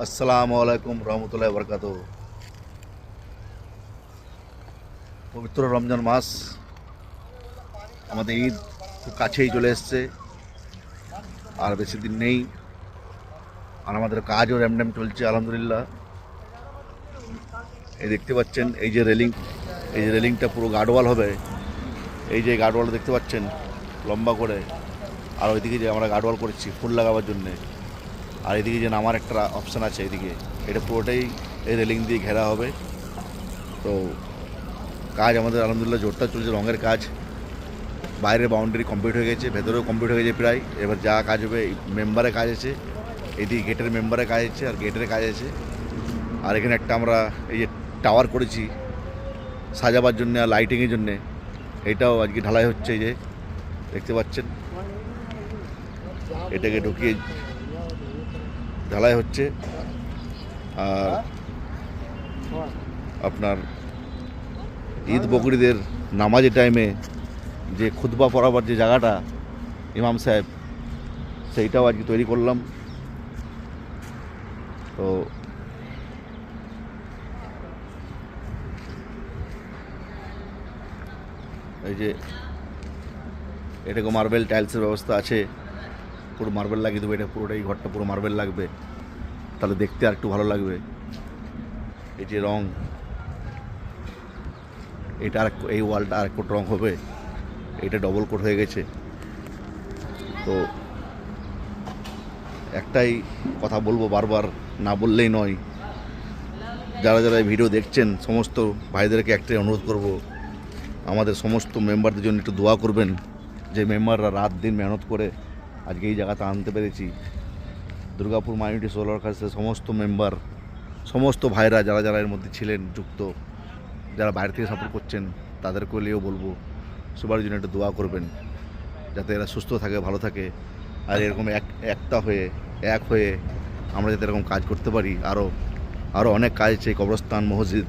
আসসালামু আলাইকুম রহমতুল্লাহ বরকাত। পবিত্র রমজান মাস, আমাদের ঈদ খুব কাছেই চলে এসছে, আর বেশি দিন নেই। আর আমাদের কাজও র্যামড্যাম চলছে আলহামদুলিল্লাহ। এই দেখতে পাচ্ছেন, এই যে রেলিংটা পুরো গার্ডওয়াল হবে। এই যে গার্ডওয়াল দেখতে পাচ্ছেন লম্বা করে, আর ওইদিকে যে আমরা গার্ডওয়াল করেছি ফুল লাগাবার জন্যে, আর এদিকে যে নামার একটা অপশান আছে এইদিকে, এটা পুরোটাই এই রেলিং দিয়ে ঘেরা হবে। তো কাজ আমাদের আলহামদুলিল্লাহ জোরদার চলছে, রঙের কাজ। বাইরের বাউন্ডারি কমপ্লিট হয়ে গেছে, ভেতরেও কমপ্লিট হয়ে গেছে প্রায়। এবার যা কাজ হবে, মেম্বারের কাজ আছে, এইদিকে গেটের মেম্বারের কাজ আছে, আর গেটের কাজ আছে। আর এখানে একটা আমরা এই যে টাওয়ার করেছি সাজাবার জন্যে আর লাইটিংয়ের জন্যে, এইটাও আজকে ঢালাই হচ্ছে। এই যে দেখতে পাচ্ছেন, এটাকে ঢুকিয়ে ঢালাই হচ্ছে। আর আপনার ঈদ বকরিদের নামাজের টাইমে যে খুতবা পড়াবার যে জায়গাটা ইমাম সাহেব, সেইটাও আজকে তৈরি করলাম। তো এই যে এটাকে মার্বেল টাইলসের ব্যবস্থা আছে, পুরো মার্বেল লাগিয়ে দেবো। এটা পুরোটাই, ঘরটা পুরো মার্বেল লাগবে, তাহলে দেখতে আর একটু ভালো লাগবে। এই যে রং, এটা আর এই ওয়ালটা আর একটু রং হবে, এটা ডবল কোট হয়ে গেছে। তো একটাই কথা বলবো, বারবার না বললেই নয়, যারা যারা এই ভিডিও দেখছেন সমস্ত ভাইদেরকে একটাই অনুরোধ করব, আমাদের সমস্ত মেম্বারদের জন্য একটু দোয়া করবেন। যে মেম্বাররা রাত দিন মেহনত করে আজকে এই জায়গাতে আনতে পেরেছি। দুর্গাপুর মাইনরিটি সোলার কাছে সমস্ত মেম্বার, সমস্ত ভাইরা যারা যারা এর মধ্যে ছিলেন যুক্ত, যারা বাইরে থেকে সাপোর্ট করছেন, তাদেরকে নিয়েও বলবো সবার জন্য একটু দোয়া করবেন, যাতে এরা সুস্থ থাকে, ভালো থাকে। আর এরকম একটা হয়ে, এক হয়ে আমরা যাতে এরকম কাজ করতে পারি। আরও অনেক কাজ আছে, কবরস্থান, মসজিদ,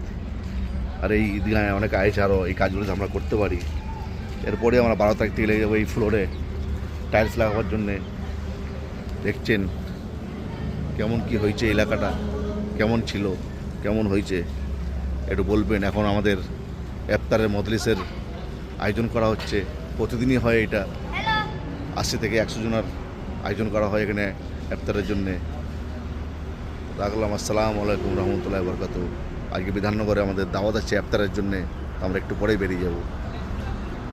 আর এই ঈদগাহে অনেক কাজ আছে, আরও এই কাজগুলো আমরা করতে পারি। এরপরে আমরা 12 তারিখ থেকে লেগে যাবো এই ফ্লোরে টাইলস লাগাবার জন্যে। দেখছেন কেমন কি হয়েছে, এলাকাটা কেমন ছিল, কেমন হয়েছে একটু বলবেন। এখন আমাদের ইফতারের মজলিসের আয়োজন করা হচ্ছে, প্রতিদিনই হয় এটা। 80 থেকে 100 জনের আয়োজন করা হয় এখানে ইফতারের জন্যে। রাখলাম। আসসালামু আলাইকুম রহমতুল্লাহ বরকাত। আজকে বিধাননগরে আমাদের দাওয়াত আছে ইফতারের জন্যে, আমরা একটু পরেই বেরিয়ে যাব।